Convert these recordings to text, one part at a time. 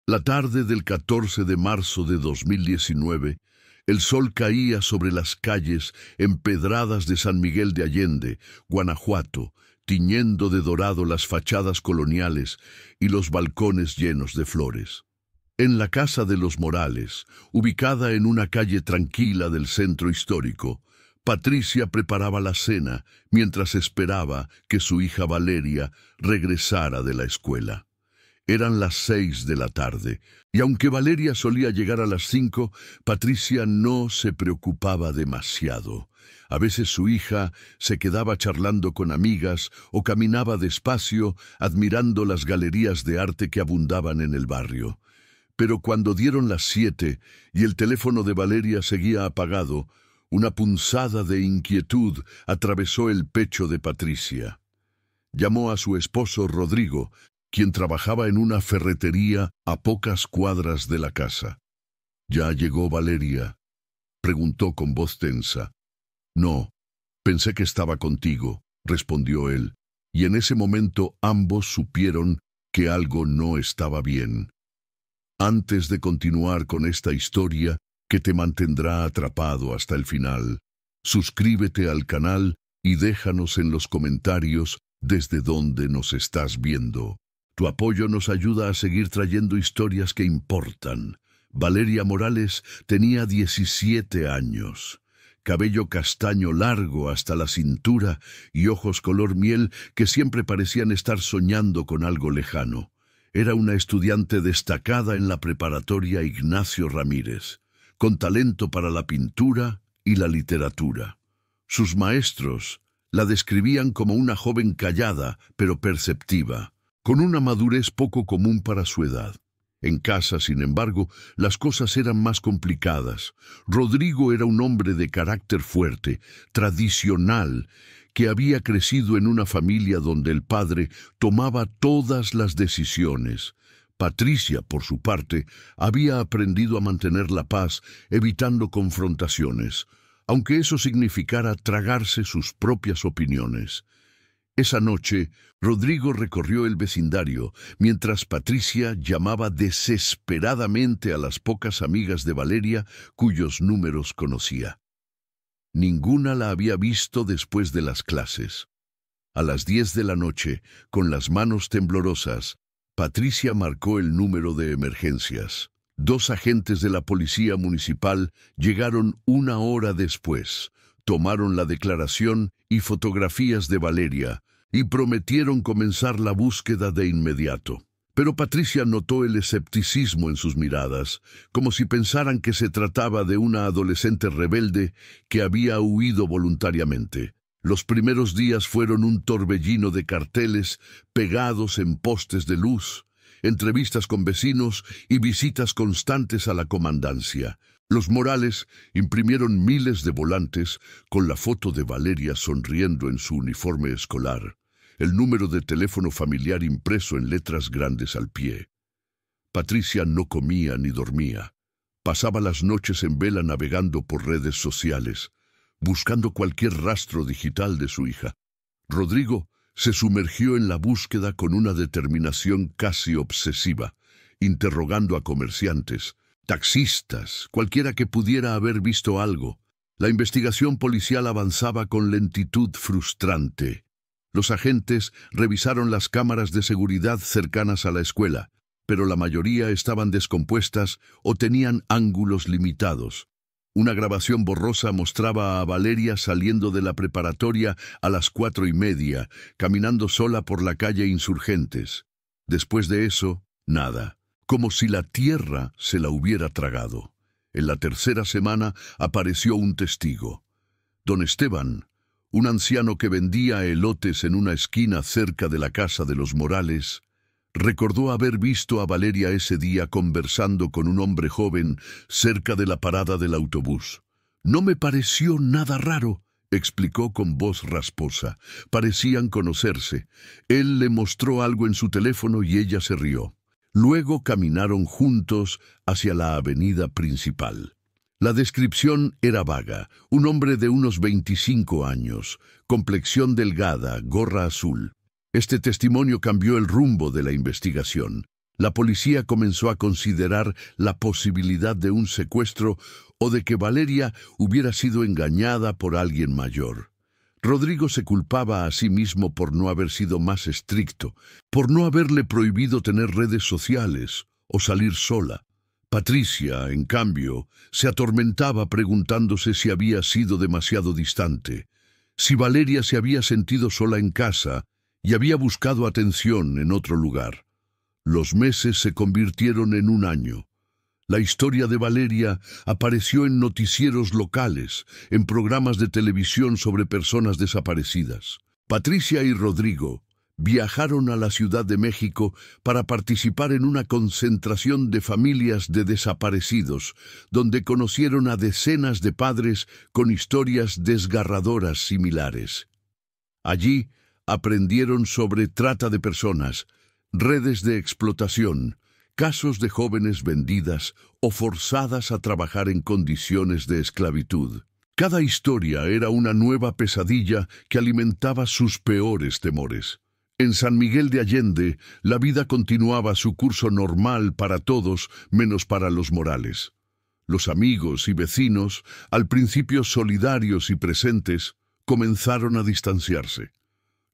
La tarde del 14 de marzo de 2019, el sol caía sobre las calles empedradas de San Miguel de Allende, Guanajuato, tiñendo de dorado las fachadas coloniales y los balcones llenos de flores. En la casa de los Morales, ubicada en una calle tranquila del centro histórico, Patricia preparaba la cena mientras esperaba que su hija Valeria regresara de la escuela. Eran las 6 de la tarde, y aunque Valeria solía llegar a las 5, Patricia no se preocupaba demasiado. A veces su hija se quedaba charlando con amigas o caminaba despacio admirando las galerías de arte que abundaban en el barrio. Pero cuando dieron las 7 y el teléfono de Valeria seguía apagado, una punzada de inquietud atravesó el pecho de Patricia. Llamó a su esposo Rodrigo, quien trabajaba en una ferretería a pocas cuadras de la casa. «¿Ya llegó Valeria?», preguntó con voz tensa. «No, pensé que estaba contigo», respondió él, y en ese momento ambos supieron que algo no estaba bien. Antes de continuar con esta historia, que te mantendrá atrapado hasta el final, suscríbete al canal y déjanos en los comentarios desde dónde nos estás viendo. Tu apoyo nos ayuda a seguir trayendo historias que importan. Valeria Morales tenía 17 años, cabello castaño largo hasta la cintura y ojos color miel que siempre parecían estar soñando con algo lejano. Era una estudiante destacada en la preparatoria Ignacio Ramírez, con talento para la pintura y la literatura. Sus maestros la describían como una joven callada pero perceptiva, con una madurez poco común para su edad. En casa, sin embargo, las cosas eran más complicadas. Rodrigo era un hombre de carácter fuerte, tradicional, que había crecido en una familia donde el padre tomaba todas las decisiones. Patricia, por su parte, había aprendido a mantener la paz, evitando confrontaciones, aunque eso significara tragarse sus propias opiniones. Esa noche, Rodrigo recorrió el vecindario, mientras Patricia llamaba desesperadamente a las pocas amigas de Valeria cuyos números conocía. Ninguna la había visto después de las clases. A las 10 de la noche, con las manos temblorosas, Patricia marcó el número de emergencias. 2 agentes de la policía municipal llegaron 1 hora después, tomaron la declaración y fotografías de Valeria y prometieron comenzar la búsqueda de inmediato. Pero Patricia notó el escepticismo en sus miradas, como si pensaran que se trataba de una adolescente rebelde que había huido voluntariamente. Los primeros días fueron un torbellino de carteles pegados en postes de luz, entrevistas con vecinos y visitas constantes a la comandancia. Los Morales imprimieron miles de volantes con la foto de Valeria sonriendo en su uniforme escolar, el número de teléfono familiar impreso en letras grandes al pie. Patricia no comía ni dormía. Pasaba las noches en vela navegando por redes sociales, buscando cualquier rastro digital de su hija. Rodrigo se sumergió en la búsqueda con una determinación casi obsesiva, interrogando a comerciantes, taxistas, cualquiera que pudiera haber visto algo. La investigación policial avanzaba con lentitud frustrante. Los agentes revisaron las cámaras de seguridad cercanas a la escuela, pero la mayoría estaban descompuestas o tenían ángulos limitados. Una grabación borrosa mostraba a Valeria saliendo de la preparatoria a las 4:30, caminando sola por la calle Insurgentes. Después de eso, nada, como si la tierra se la hubiera tragado. En la tercera semana apareció un testigo. Don Esteban, un anciano que vendía elotes en una esquina cerca de la casa de los Morales, recordó haber visto a Valeria ese día conversando con un hombre joven cerca de la parada del autobús. «No me pareció nada raro», explicó con voz rasposa. Parecían conocerse. Él le mostró algo en su teléfono y ella se rió. Luego caminaron juntos hacia la avenida principal. La descripción era vaga. Un hombre de unos 25 años, complexión delgada, gorra azul. Este testimonio cambió el rumbo de la investigación. La policía comenzó a considerar la posibilidad de un secuestro o de que Valeria hubiera sido engañada por alguien mayor. Rodrigo se culpaba a sí mismo por no haber sido más estricto, por no haberle prohibido tener redes sociales o salir sola. Patricia, en cambio, se atormentaba preguntándose si había sido demasiado distante, si Valeria se había sentido sola en casa y había buscado atención en otro lugar. Los meses se convirtieron en un año. La historia de Valeria apareció en noticieros locales, en programas de televisión sobre personas desaparecidas. Patricia y Rodrigo viajaron a la Ciudad de México para participar en una concentración de familias de desaparecidos, donde conocieron a decenas de padres con historias desgarradoras similares. Allí aprendieron sobre trata de personas, redes de explotación, casos de jóvenes vendidas o forzadas a trabajar en condiciones de esclavitud. Cada historia era una nueva pesadilla que alimentaba sus peores temores. En San Miguel de Allende, la vida continuaba su curso normal para todos, menos para los Morales. Los amigos y vecinos, al principio solidarios y presentes, comenzaron a distanciarse.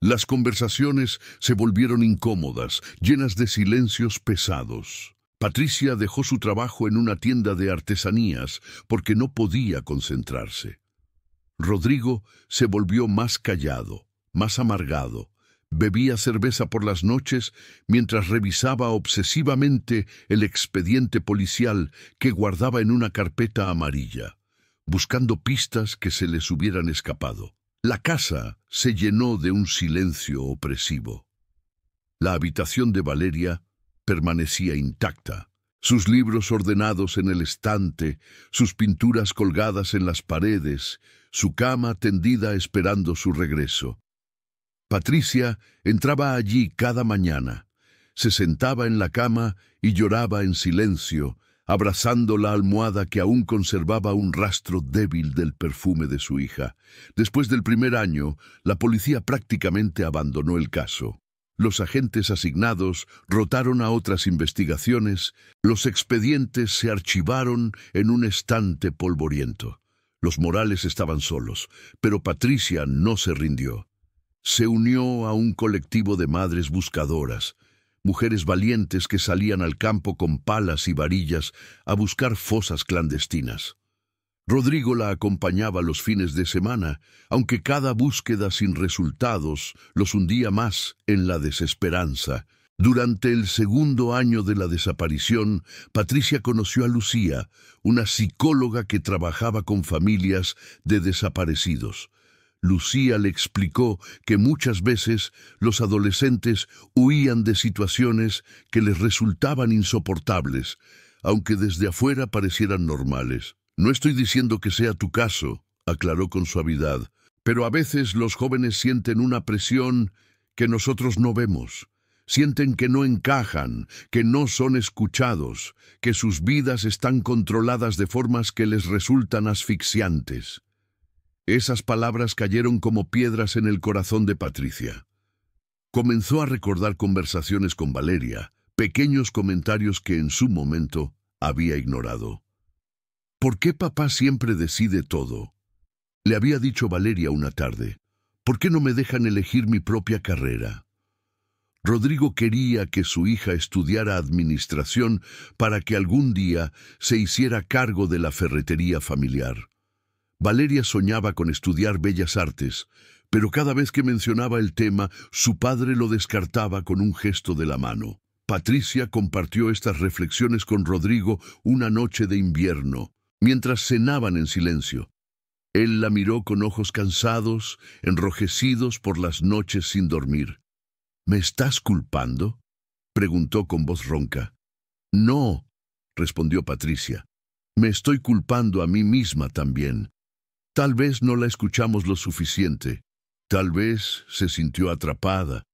Las conversaciones se volvieron incómodas, llenas de silencios pesados. Patricia dejó su trabajo en una tienda de artesanías porque no podía concentrarse. Rodrigo se volvió más callado, más amargado. Bebía cerveza por las noches mientras revisaba obsesivamente el expediente policial que guardaba en una carpeta amarilla, buscando pistas que se les hubieran escapado. La casa se llenó de un silencio opresivo. La habitación de Valeria permanecía intacta, sus libros ordenados en el estante, sus pinturas colgadas en las paredes, su cama tendida esperando su regreso. Patricia entraba allí cada mañana, se sentaba en la cama y lloraba en silencio, abrazando la almohada que aún conservaba un rastro débil del perfume de su hija. Después del primer año, la policía prácticamente abandonó el caso. Los agentes asignados rotaron a otras investigaciones, los expedientes se archivaron en un estante polvoriento. Los Morales estaban solos, pero Patricia no se rindió. Se unió a un colectivo de madres buscadoras, mujeres valientes que salían al campo con palas y varillas a buscar fosas clandestinas. Rodrigo la acompañaba los fines de semana, aunque cada búsqueda sin resultados los hundía más en la desesperanza. Durante el segundo año de la desaparición, Patricia conoció a Lucía, una psicóloga que trabajaba con familias de desaparecidos. Lucía le explicó que muchas veces los adolescentes huían de situaciones que les resultaban insoportables, aunque desde afuera parecieran normales. «No estoy diciendo que sea tu caso», aclaró con suavidad, «pero a veces los jóvenes sienten una presión que nosotros no vemos. Sienten que no encajan, que no son escuchados, que sus vidas están controladas de formas que les resultan asfixiantes». Esas palabras cayeron como piedras en el corazón de Patricia. Comenzó a recordar conversaciones con Valeria, pequeños comentarios que en su momento había ignorado. «¿Por qué papá siempre decide todo?», le había dicho Valeria una tarde. «¿Por qué no me dejan elegir mi propia carrera?». Rodrigo quería que su hija estudiara administración para que algún día se hiciera cargo de la ferretería familiar. Valeria soñaba con estudiar Bellas Artes, pero cada vez que mencionaba el tema, su padre lo descartaba con un gesto de la mano. Patricia compartió estas reflexiones con Rodrigo una noche de invierno, mientras cenaban en silencio. Él la miró con ojos cansados, enrojecidos por las noches sin dormir. «¿Me estás culpando?», preguntó con voz ronca. «No», respondió Patricia. «Me estoy culpando a mí misma también. Tal vez no la escuchamos lo suficiente. Tal vez se sintió atrapada».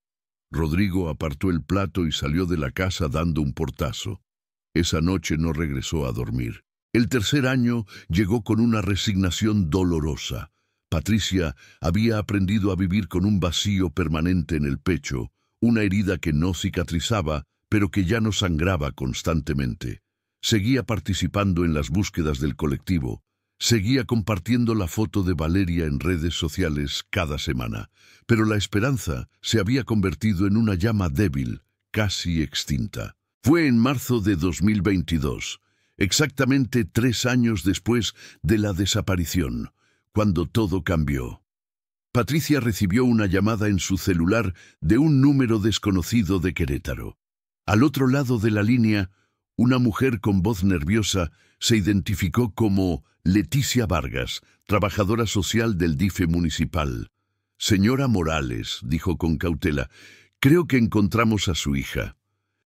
Rodrigo apartó el plato y salió de la casa dando un portazo. Esa noche no regresó a dormir. El tercer año llegó con una resignación dolorosa. Patricia había aprendido a vivir con un vacío permanente en el pecho, una herida que no cicatrizaba, pero que ya no sangraba constantemente. Seguía participando en las búsquedas del colectivo. Seguía compartiendo la foto de Valeria en redes sociales cada semana, pero la esperanza se había convertido en una llama débil, casi extinta. Fue en marzo de 2022, exactamente 3 años después de la desaparición, cuando todo cambió. Patricia recibió una llamada en su celular de un número desconocido de Querétaro. Al otro lado de la línea, una mujer con voz nerviosa se identificó como Leticia Vargas, trabajadora social del DIF municipal. «Señora Morales», dijo con cautela, «creo que encontramos a su hija».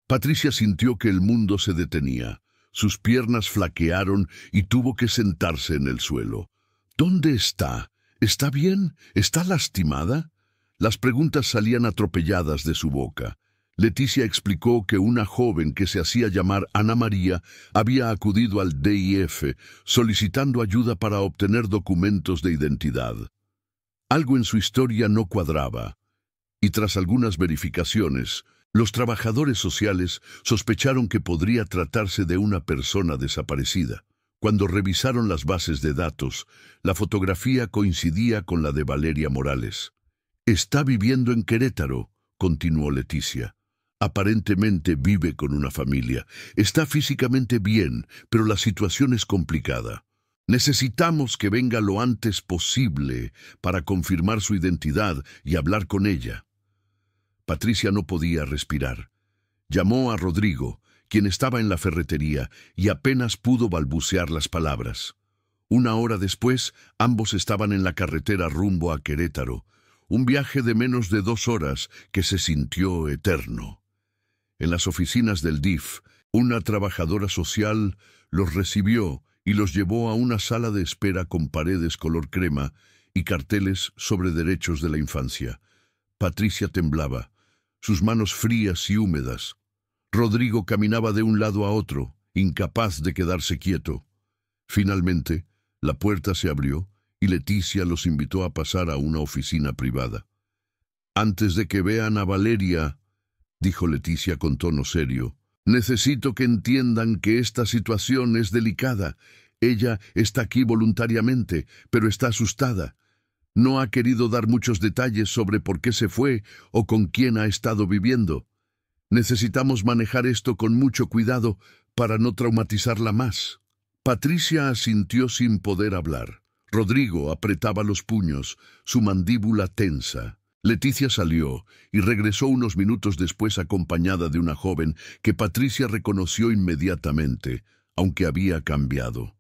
Patricia sintió que el mundo se detenía. Sus piernas flaquearon y tuvo que sentarse en el suelo. «¿Dónde está? ¿Está bien? ¿Está lastimada?». Las preguntas salían atropelladas de su boca. Leticia explicó que una joven que se hacía llamar Ana María había acudido al DIF solicitando ayuda para obtener documentos de identidad. Algo en su historia no cuadraba, y tras algunas verificaciones, los trabajadores sociales sospecharon que podría tratarse de una persona desaparecida. Cuando revisaron las bases de datos, la fotografía coincidía con la de Valeria Morales. «Está viviendo en Querétaro», continuó Leticia. «Aparentemente vive con una familia. Está físicamente bien, pero la situación es complicada. Necesitamos que venga lo antes posible para confirmar su identidad y hablar con ella». Patricia no podía respirar. Llamó a Rodrigo, quien estaba en la ferretería, y apenas pudo balbucear las palabras. 1 hora después, ambos estaban en la carretera rumbo a Querétaro, un viaje de menos de 2 horas que se sintió eterno. En las oficinas del DIF, una trabajadora social los recibió y los llevó a una sala de espera con paredes color crema y carteles sobre derechos de la infancia. Patricia temblaba, sus manos frías y húmedas. Rodrigo caminaba de un lado a otro, incapaz de quedarse quieto. Finalmente, la puerta se abrió y Leticia los invitó a pasar a una oficina privada. «Antes de que vean a Valeria», dijo Leticia con tono serio, «necesito que entiendan que esta situación es delicada. Ella está aquí voluntariamente, pero está asustada. No ha querido dar muchos detalles sobre por qué se fue o con quién ha estado viviendo. Necesitamos manejar esto con mucho cuidado para no traumatizarla más». Patricia asintió sin poder hablar. Rodrigo apretaba los puños, su mandíbula tensa. Leticia salió y regresó unos minutos después acompañada de una joven que Patricia reconoció inmediatamente, aunque había cambiado.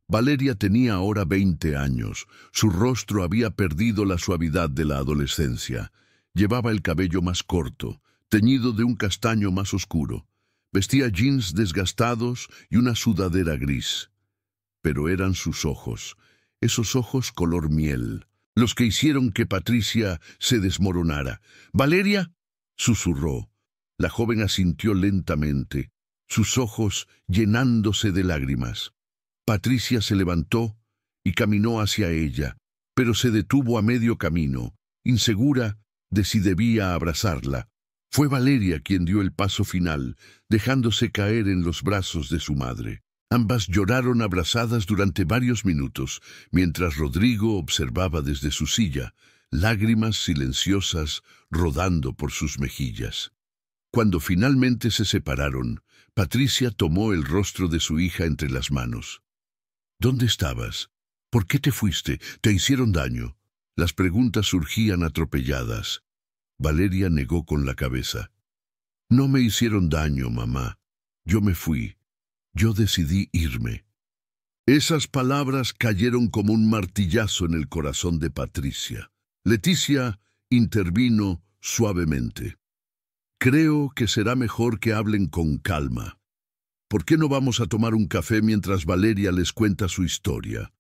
Valeria tenía ahora 20 años. Su rostro había perdido la suavidad de la adolescencia. Llevaba el cabello más corto, teñido de un castaño más oscuro. Vestía jeans desgastados y una sudadera gris. Pero eran sus ojos, esos ojos color miel, los que hicieron que Patricia se desmoronara. «¿Valeria?», susurró. La joven asintió lentamente, sus ojos llenándose de lágrimas. Patricia se levantó y caminó hacia ella, pero se detuvo a medio camino, insegura de si debía abrazarla. Fue Valeria quien dio el paso final, dejándose caer en los brazos de su madre. Ambas lloraron abrazadas durante varios minutos, mientras Rodrigo observaba desde su silla, lágrimas silenciosas rodando por sus mejillas. Cuando finalmente se separaron, Patricia tomó el rostro de su hija entre las manos. «¿Dónde estabas? ¿Por qué te fuiste? ¿Te hicieron daño?». Las preguntas surgían atropelladas. Valeria negó con la cabeza. «No me hicieron daño, mamá. Yo me fui. Yo decidí irme». Esas palabras cayeron como un martillazo en el corazón de Patricia. Leticia intervino suavemente. «Creo que será mejor que hablen con calma. ¿Por qué no vamos a tomar un café mientras Valeria les cuenta su historia?».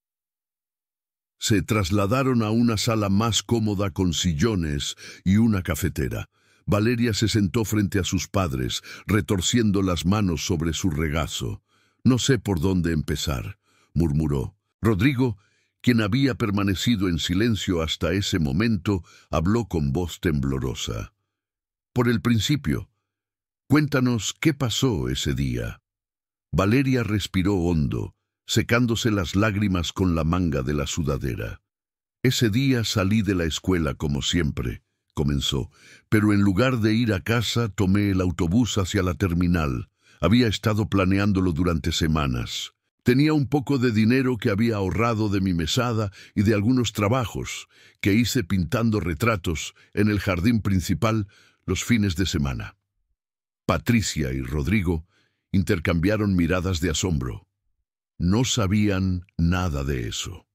Se trasladaron a una sala más cómoda con sillones y una cafetera. Valeria se sentó frente a sus padres, retorciendo las manos sobre su regazo. «No sé por dónde empezar», murmuró. Rodrigo, quien había permanecido en silencio hasta ese momento, habló con voz temblorosa. «Por el principio. Cuéntanos qué pasó ese día. Valeria respiró hondo, secándose las lágrimas con la manga de la sudadera. Ese día salí de la escuela como siempre, comenzó, pero en lugar de ir a casa tomé el autobús hacia la terminal. Había estado planeándolo durante semanas. Tenía un poco de dinero que había ahorrado de mi mesada y de algunos trabajos que hice pintando retratos en el jardín principal los fines de semana. Patricia y Rodrigo intercambiaron miradas de asombro. No sabían nada de eso.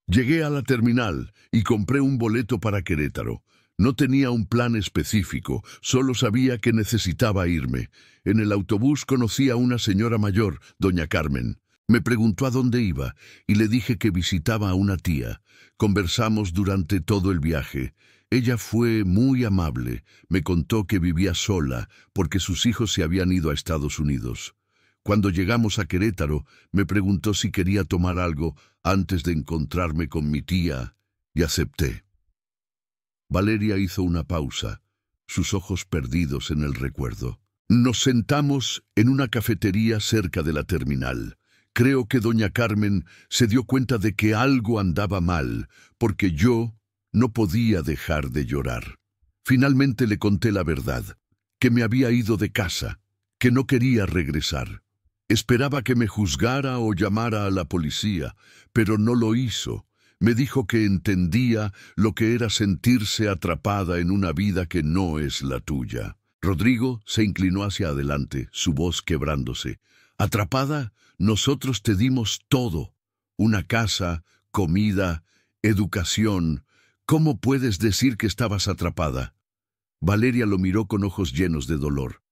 Llegué a la terminal y compré un boleto para Querétaro. No tenía un plan específico, solo sabía que necesitaba irme. En el autobús conocí a una señora mayor, doña Carmen. Me preguntó a dónde iba y le dije que visitaba a una tía. Conversamos durante todo el viaje. Ella fue muy amable. Me contó que vivía sola porque sus hijos se habían ido a Estados Unidos. Cuando llegamos a Querétaro, me preguntó si quería tomar algo antes de encontrarme con mi tía y acepté. Valeria hizo una pausa, sus ojos perdidos en el recuerdo. Nos sentamos en una cafetería cerca de la terminal. Creo que doña Carmen se dio cuenta de que algo andaba mal, porque yo no podía dejar de llorar. Finalmente le conté la verdad, que me había ido de casa, que no quería regresar. Esperaba que me juzgara o llamara a la policía, pero no lo hizo. Me dijo que entendía lo que era sentirse atrapada en una vida que no es la tuya. Rodrigo se inclinó hacia adelante, su voz quebrándose. ¿Atrapada? Nosotros te dimos todo. Una casa, comida, educación. ¿Cómo puedes decir que estabas atrapada? Valeria lo miró con ojos llenos de dolor.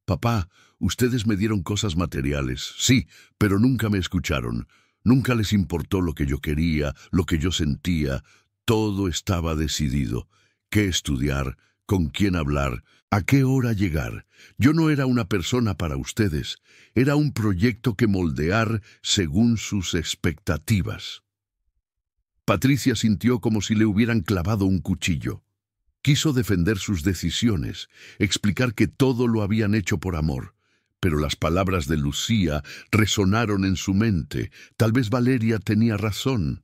Papá, ustedes me dieron cosas materiales, sí, pero nunca me escucharon. Nunca les importó lo que yo quería, lo que yo sentía. Todo estaba decidido. ¿Qué estudiar? ¿Con quién hablar? ¿A qué hora llegar? Yo no era una persona para ustedes. Era un proyecto que moldear según sus expectativas. Patricia sintió como si le hubieran clavado un cuchillo. Quiso defender sus decisiones, explicar que todo lo habían hecho por amor. Pero las palabras de Lucía resonaron en su mente. Tal vez Valeria tenía razón.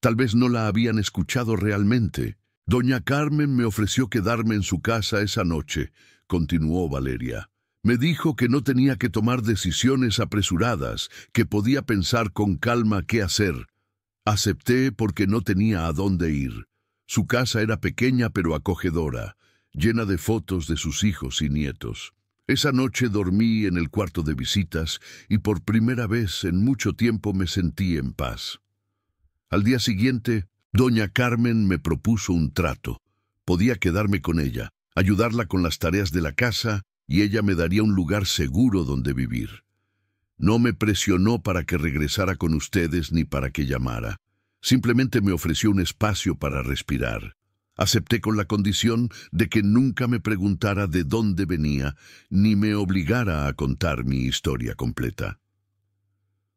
Tal vez no la habían escuchado realmente. Doña Carmen me ofreció quedarme en su casa esa noche, continuó Valeria. Me dijo que no tenía que tomar decisiones apresuradas, que podía pensar con calma qué hacer. Acepté porque no tenía a dónde ir. Su casa era pequeña pero acogedora, llena de fotos de sus hijos y nietos. Esa noche dormí en el cuarto de visitas y por primera vez en mucho tiempo me sentí en paz. Al día siguiente, doña Carmen me propuso un trato. Podía quedarme con ella, ayudarla con las tareas de la casa y ella me daría un lugar seguro donde vivir. No me presionó para que regresara con ustedes ni para que llamara. Simplemente me ofreció un espacio para respirar. Acepté con la condición de que nunca me preguntara de dónde venía, ni me obligara a contar mi historia completa.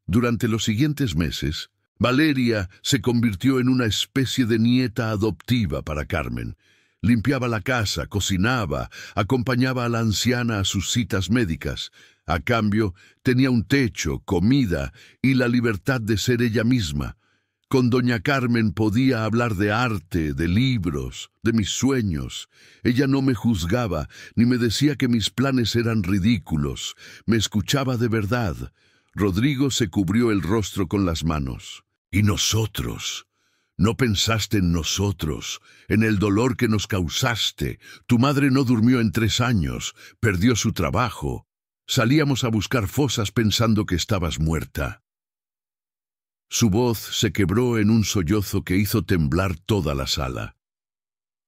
Durante los siguientes meses, Valeria se convirtió en una especie de nieta adoptiva para Carmen. Limpiaba la casa, cocinaba, acompañaba a la anciana a sus citas médicas. A cambio, tenía un techo, comida y la libertad de ser ella misma. Con doña Carmen podía hablar de arte, de libros, de mis sueños. Ella no me juzgaba, ni me decía que mis planes eran ridículos. Me escuchaba de verdad. Rodrigo se cubrió el rostro con las manos. ¿Y nosotros? ¿No pensaste en nosotros, en el dolor que nos causaste? Tu madre no durmió en 3 años, perdió su trabajo. Salíamos a buscar fosas pensando que estabas muerta. Su voz se quebró en un sollozo que hizo temblar toda la sala.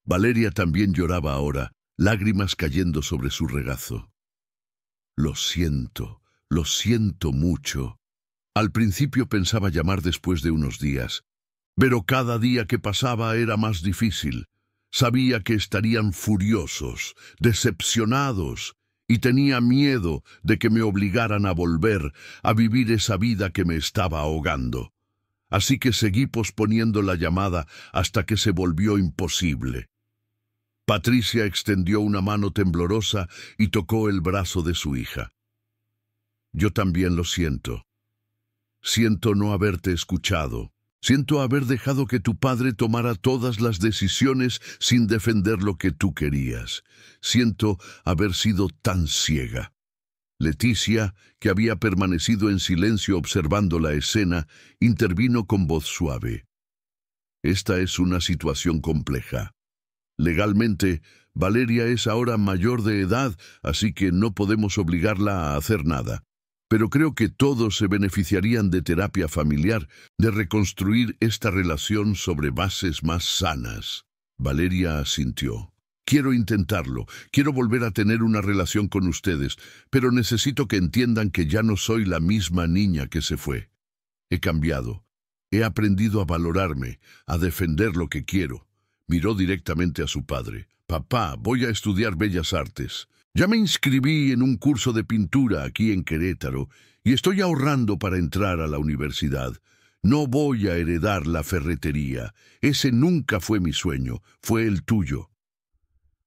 Valeria también lloraba ahora, lágrimas cayendo sobre su regazo. Lo siento mucho. Al principio pensaba llamar después de unos días, pero cada día que pasaba era más difícil. Sabía que estarían furiosos, decepcionados, y tenía miedo de que me obligaran a volver a vivir esa vida que me estaba ahogando. Así que seguí posponiendo la llamada hasta que se volvió imposible. Patricia extendió una mano temblorosa y tocó el brazo de su hija. Yo también lo siento. Siento no haberte escuchado. Siento haber dejado que tu padre tomara todas las decisiones sin defender lo que tú querías. Siento haber sido tan ciega. Leticia, que había permanecido en silencio observando la escena, intervino con voz suave. Esta es una situación compleja. Legalmente, Valeria es ahora mayor de edad, así que no podemos obligarla a hacer nada. Pero creo que todos se beneficiarían de terapia familiar, de reconstruir esta relación sobre bases más sanas. Valeria asintió. Quiero intentarlo, quiero volver a tener una relación con ustedes, pero necesito que entiendan que ya no soy la misma niña que se fue. He cambiado. He aprendido a valorarme, a defender lo que quiero. Miró directamente a su padre. Papá, voy a estudiar Bellas Artes. Ya me inscribí en un curso de pintura aquí en Querétaro y estoy ahorrando para entrar a la universidad. No voy a heredar la ferretería. Ese nunca fue mi sueño, fue el tuyo.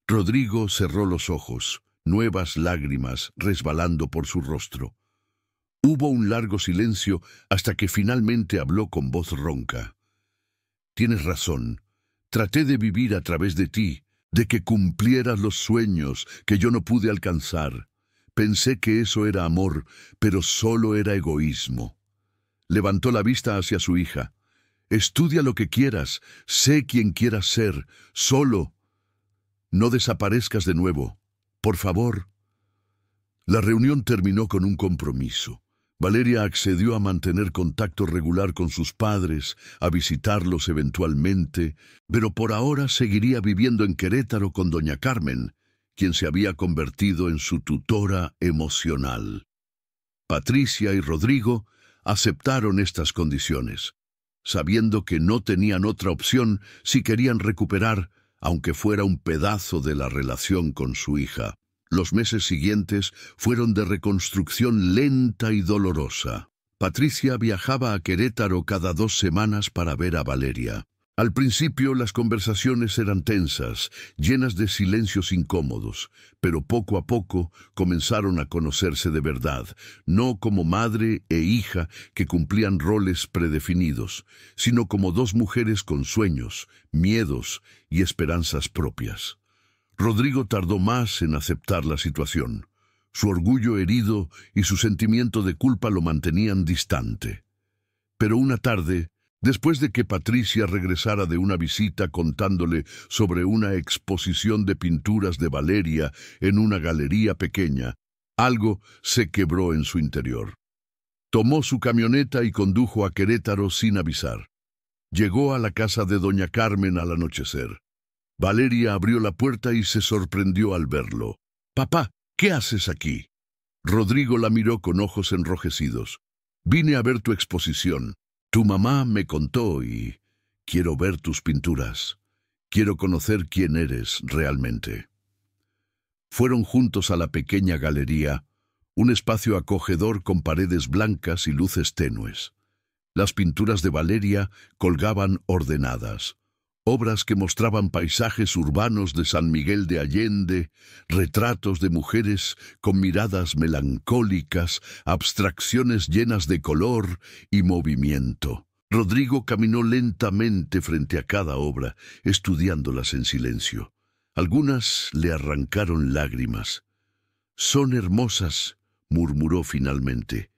Rodrigo cerró los ojos, nuevas lágrimas resbalando por su rostro. Hubo un largo silencio hasta que finalmente habló con voz ronca. Tienes razón. Traté de vivir a través de ti, de que cumplieras los sueños que yo no pude alcanzar. Pensé que eso era amor, pero solo era egoísmo. Levantó la vista hacia su hija. Estudia lo que quieras, sé quién quieras ser, solo. No desaparezcas de nuevo, por favor. La reunión terminó con un compromiso. Valeria accedió a mantener contacto regular con sus padres, a visitarlos eventualmente, pero por ahora seguiría viviendo en Querétaro con doña Carmen, quien se había convertido en su tutora emocional. Patricia y Rodrigo aceptaron estas condiciones, sabiendo que no tenían otra opción si querían recuperar, aunque fuera un pedazo de la relación con su hija. Los meses siguientes fueron de reconstrucción lenta y dolorosa. Patricia viajaba a Querétaro cada 2 semanas para ver a Valeria. Al principio las conversaciones eran tensas, llenas de silencios incómodos, pero poco a poco comenzaron a conocerse de verdad, no como madre e hija que cumplían roles predefinidos, sino como 2 mujeres con sueños, miedos y esperanzas propias. Rodrigo tardó más en aceptar la situación. Su orgullo herido y su sentimiento de culpa lo mantenían distante. Pero una tarde, después de que Patricia regresara de una visita contándole sobre una exposición de pinturas de Valeria en una galería pequeña, algo se quebró en su interior. Tomó su camioneta y condujo a Querétaro sin avisar. Llegó a la casa de doña Carmen al anochecer. Valeria abrió la puerta y se sorprendió al verlo. «Papá, ¿qué haces aquí?» Rodrigo la miró con ojos enrojecidos. «Vine a ver tu exposición. Tu mamá me contó y quiero ver tus pinturas. Quiero conocer quién eres realmente». Fueron juntos a la pequeña galería, un espacio acogedor con paredes blancas y luces tenues. Las pinturas de Valeria colgaban ordenadas. Obras que mostraban paisajes urbanos de San Miguel de Allende, retratos de mujeres con miradas melancólicas, abstracciones llenas de color y movimiento. Rodrigo caminó lentamente frente a cada obra, estudiándolas en silencio. Algunas le arrancaron lágrimas. «Son hermosas», murmuró finalmente.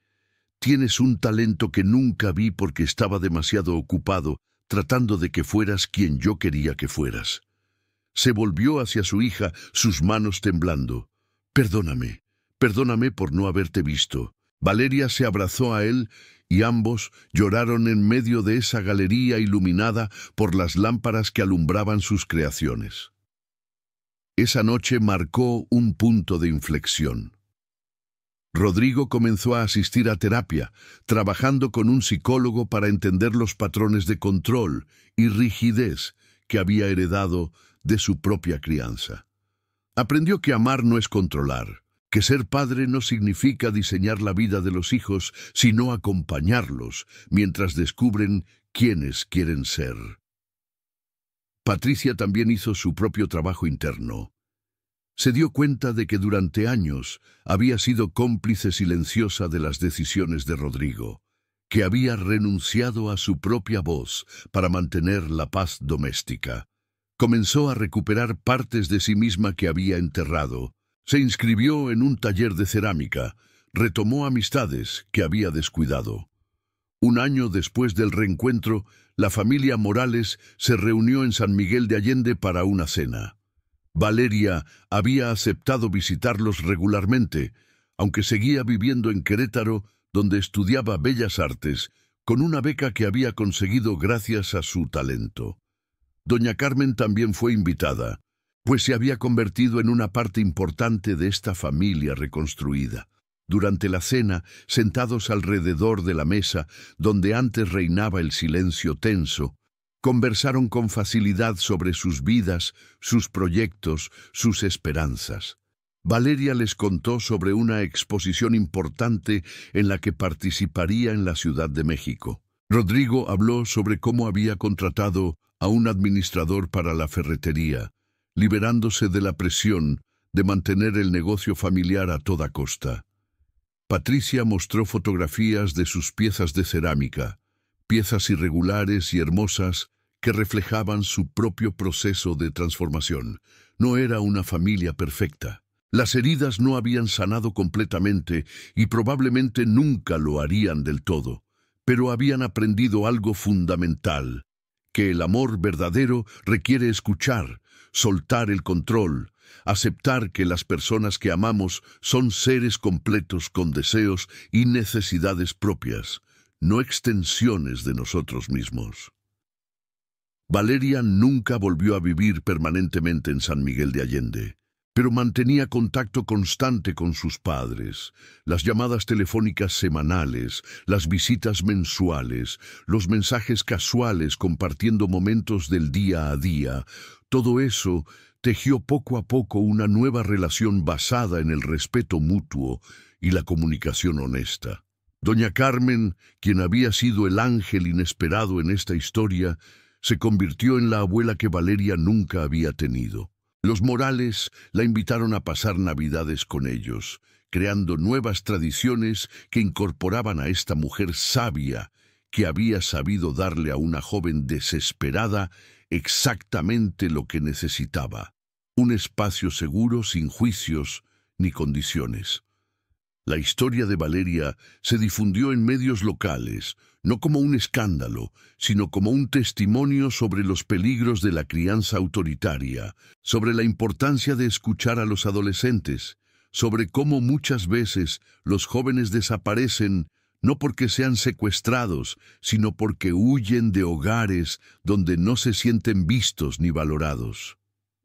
«Tienes un talento que nunca vi porque estaba demasiado ocupado tratando de que fueras quien yo quería que fueras». Se volvió hacia su hija, sus manos temblando. Perdóname por no haberte visto». Valeria se abrazó a él y ambos lloraron en medio de esa galería iluminada por las lámparas que alumbraban sus creaciones. Esa noche marcó un punto de inflexión. Rodrigo comenzó a asistir a terapia, trabajando con un psicólogo para entender los patrones de control y rigidez que había heredado de su propia crianza. Aprendió que amar no es controlar, que ser padre no significa diseñar la vida de los hijos, sino acompañarlos mientras descubren quiénes quieren ser. Patricia también hizo su propio trabajo interno. Se dio cuenta de que durante años había sido cómplice silenciosa de las decisiones de Rodrigo, que había renunciado a su propia voz para mantener la paz doméstica. Comenzó a recuperar partes de sí misma que había enterrado. Se inscribió en un taller de cerámica, retomó amistades que había descuidado. Un año después del reencuentro, la familia Morales se reunió en San Miguel de Allende para una cena. Valeria había aceptado visitarlos regularmente, aunque seguía viviendo en Querétaro, donde estudiaba Bellas Artes, con una beca que había conseguido gracias a su talento. Doña Carmen también fue invitada, pues se había convertido en una parte importante de esta familia reconstruida. Durante la cena, sentados alrededor de la mesa, donde antes reinaba el silencio tenso, conversaron con facilidad sobre sus vidas, sus proyectos, sus esperanzas. Valeria les contó sobre una exposición importante en la que participaría en la Ciudad de México. Rodrigo habló sobre cómo había contratado a un administrador para la ferretería, liberándose de la presión de mantener el negocio familiar a toda costa. Patricia mostró fotografías de sus piezas de cerámica, piezas irregulares y hermosas que reflejaban su propio proceso de transformación. No era una familia perfecta. Las heridas no habían sanado completamente y probablemente nunca lo harían del todo, pero habían aprendido algo fundamental, que el amor verdadero requiere escuchar, soltar el control, aceptar que las personas que amamos son seres completos con deseos y necesidades propias, no extensiones de nosotros mismos. Valeria nunca volvió a vivir permanentemente en San Miguel de Allende, pero mantenía contacto constante con sus padres, las llamadas telefónicas semanales, las visitas mensuales, los mensajes casuales compartiendo momentos del día a día. Todo eso tejió poco a poco una nueva relación basada en el respeto mutuo y la comunicación honesta. Doña Carmen, quien había sido el ángel inesperado en esta historia, se convirtió en la abuela que Valeria nunca había tenido. Los Morales la invitaron a pasar Navidades con ellos, creando nuevas tradiciones que incorporaban a esta mujer sabia que había sabido darle a una joven desesperada exactamente lo que necesitaba: un espacio seguro sin juicios ni condiciones. La historia de Valeria se difundió en medios locales, no como un escándalo, sino como un testimonio sobre los peligros de la crianza autoritaria, sobre la importancia de escuchar a los adolescentes, sobre cómo muchas veces los jóvenes desaparecen no porque sean secuestrados, sino porque huyen de hogares donde no se sienten vistos ni valorados.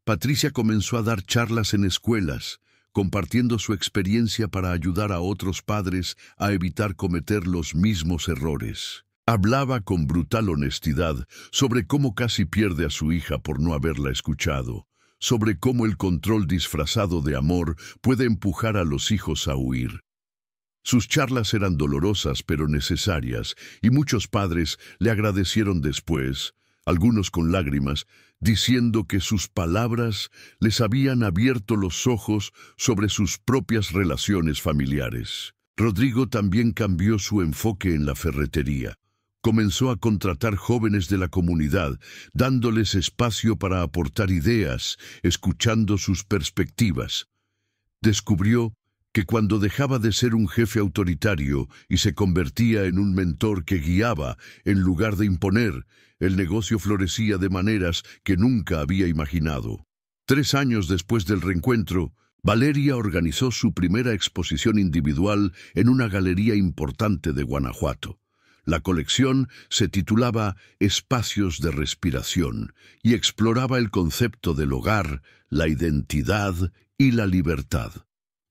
Patricia comenzó a dar charlas en escuelas, compartiendo su experiencia para ayudar a otros padres a evitar cometer los mismos errores. Hablaba con brutal honestidad sobre cómo casi pierde a su hija por no haberla escuchado, sobre cómo el control disfrazado de amor puede empujar a los hijos a huir. Sus charlas eran dolorosas pero necesarias, y muchos padres le agradecieron después, algunos con lágrimas, diciendo que sus palabras les habían abierto los ojos sobre sus propias relaciones familiares. Rodrigo también cambió su enfoque en la ferretería. Comenzó a contratar jóvenes de la comunidad, dándoles espacio para aportar ideas, escuchando sus perspectivas. Descubrió que cuando dejaba de ser un jefe autoritario y se convertía en un mentor que guiaba en lugar de imponer, el negocio florecía de maneras que nunca había imaginado. 3 años después del reencuentro, Valeria organizó su primera exposición individual en una galería importante de Guanajuato. La colección se titulaba Espacios de Respiración y exploraba el concepto del hogar, la identidad y la libertad.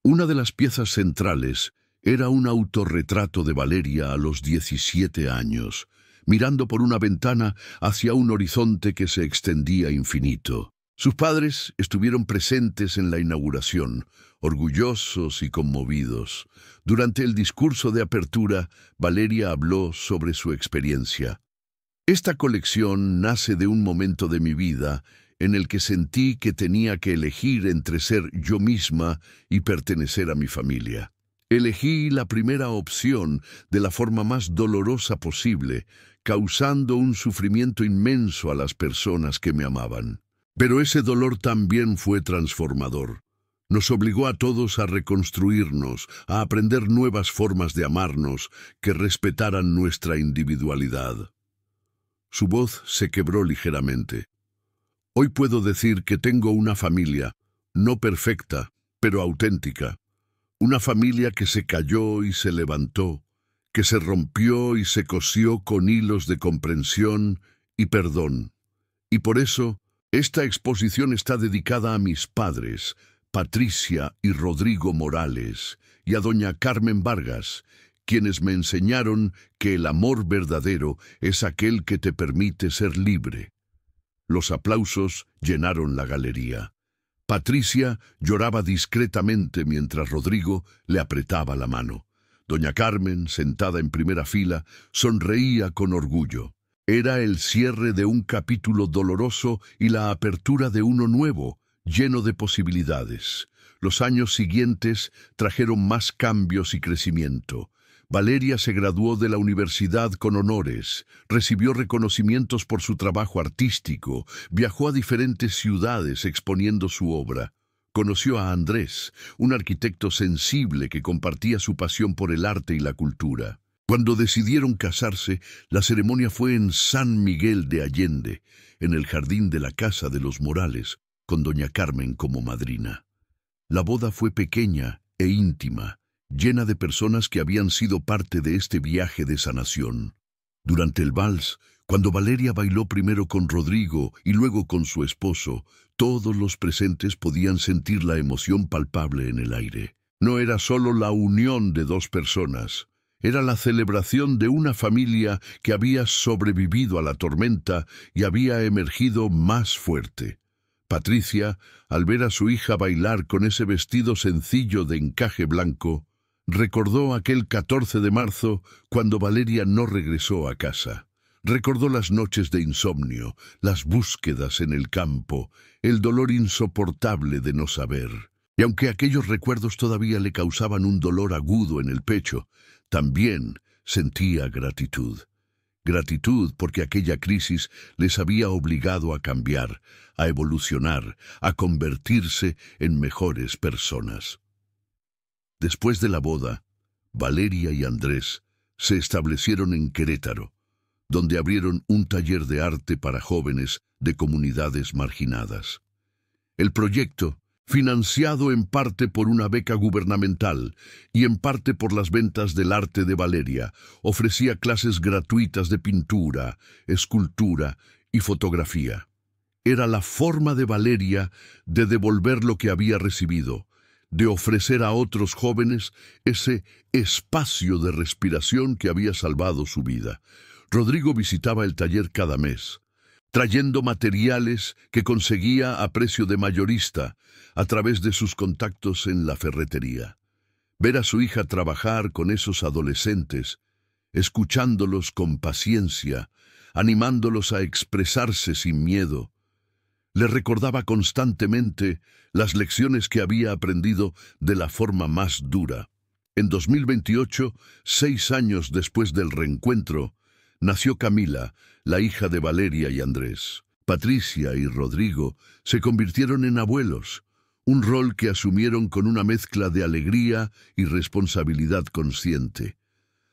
Una de las piezas centrales era un autorretrato de Valeria a los 17 años, mirando por una ventana hacia un horizonte que se extendía infinito. Sus padres estuvieron presentes en la inauguración, orgullosos y conmovidos. Durante el discurso de apertura, Valeria habló sobre su experiencia. Esta colección nace de un momento de mi vida en el que sentí que tenía que elegir entre ser yo misma y pertenecer a mi familia. Elegí la primera opción de la forma más dolorosa posible, causando un sufrimiento inmenso a las personas que me amaban. Pero ese dolor también fue transformador. Nos obligó a todos a reconstruirnos, a aprender nuevas formas de amarnos que respetaran nuestra individualidad. Su voz se quebró ligeramente. Hoy puedo decir que tengo una familia, no perfecta, pero auténtica. Una familia que se cayó y se levantó, que se rompió y se cosió con hilos de comprensión y perdón. Y por eso, esta exposición está dedicada a mis padres, Patricia y Rodrigo Morales, y a doña Carmen Vargas, quienes me enseñaron que el amor verdadero es aquel que te permite ser libre. Los aplausos llenaron la galería. Patricia lloraba discretamente mientras Rodrigo le apretaba la mano. Doña Carmen, sentada en primera fila, sonreía con orgullo. Era el cierre de un capítulo doloroso y la apertura de uno nuevo, lleno de posibilidades. Los años siguientes trajeron más cambios y crecimiento. Valeria se graduó de la universidad con honores, recibió reconocimientos por su trabajo artístico, viajó a diferentes ciudades exponiendo su obra. Conoció a Andrés, un arquitecto sensible que compartía su pasión por el arte y la cultura. Cuando decidieron casarse, la ceremonia fue en San Miguel de Allende, en el jardín de la casa de los Morales, con doña Carmen como madrina. La boda fue pequeña e íntima, llena de personas que habían sido parte de este viaje de sanación. Durante el vals, cuando Valeria bailó primero con Rodrigo y luego con su esposo, todos los presentes podían sentir la emoción palpable en el aire. No era solo la unión de dos personas, era la celebración de una familia que había sobrevivido a la tormenta y había emergido más fuerte. Patricia, al ver a su hija bailar con ese vestido sencillo de encaje blanco, recordó aquel 14 de marzo cuando Valeria no regresó a casa. Recordó las noches de insomnio, las búsquedas en el campo, el dolor insoportable de no saber. Y aunque aquellos recuerdos todavía le causaban un dolor agudo en el pecho, también sentía gratitud. Gratitud porque aquella crisis les había obligado a cambiar, a evolucionar, a convertirse en mejores personas. Después de la boda, Valeria y Andrés se establecieron en Querétaro, donde abrieron un taller de arte para jóvenes de comunidades marginadas. El proyecto, financiado en parte por una beca gubernamental y en parte por las ventas del arte de Valeria, ofrecía clases gratuitas de pintura, escultura y fotografía. Era la forma de Valeria de devolver lo que había recibido, de ofrecer a otros jóvenes ese espacio de respiración que había salvado su vida. Rodrigo visitaba el taller cada mes, trayendo materiales que conseguía a precio de mayorista a través de sus contactos en la ferretería. Ver a su hija trabajar con esos adolescentes, escuchándolos con paciencia, animándolos a expresarse sin miedo, le recordaba constantemente las lecciones que había aprendido de la forma más dura. En 2028, 6 años después del reencuentro, nació Camila, la hija de Valeria y Andrés. Patricia y Rodrigo se convirtieron en abuelos, un rol que asumieron con una mezcla de alegría y responsabilidad consciente.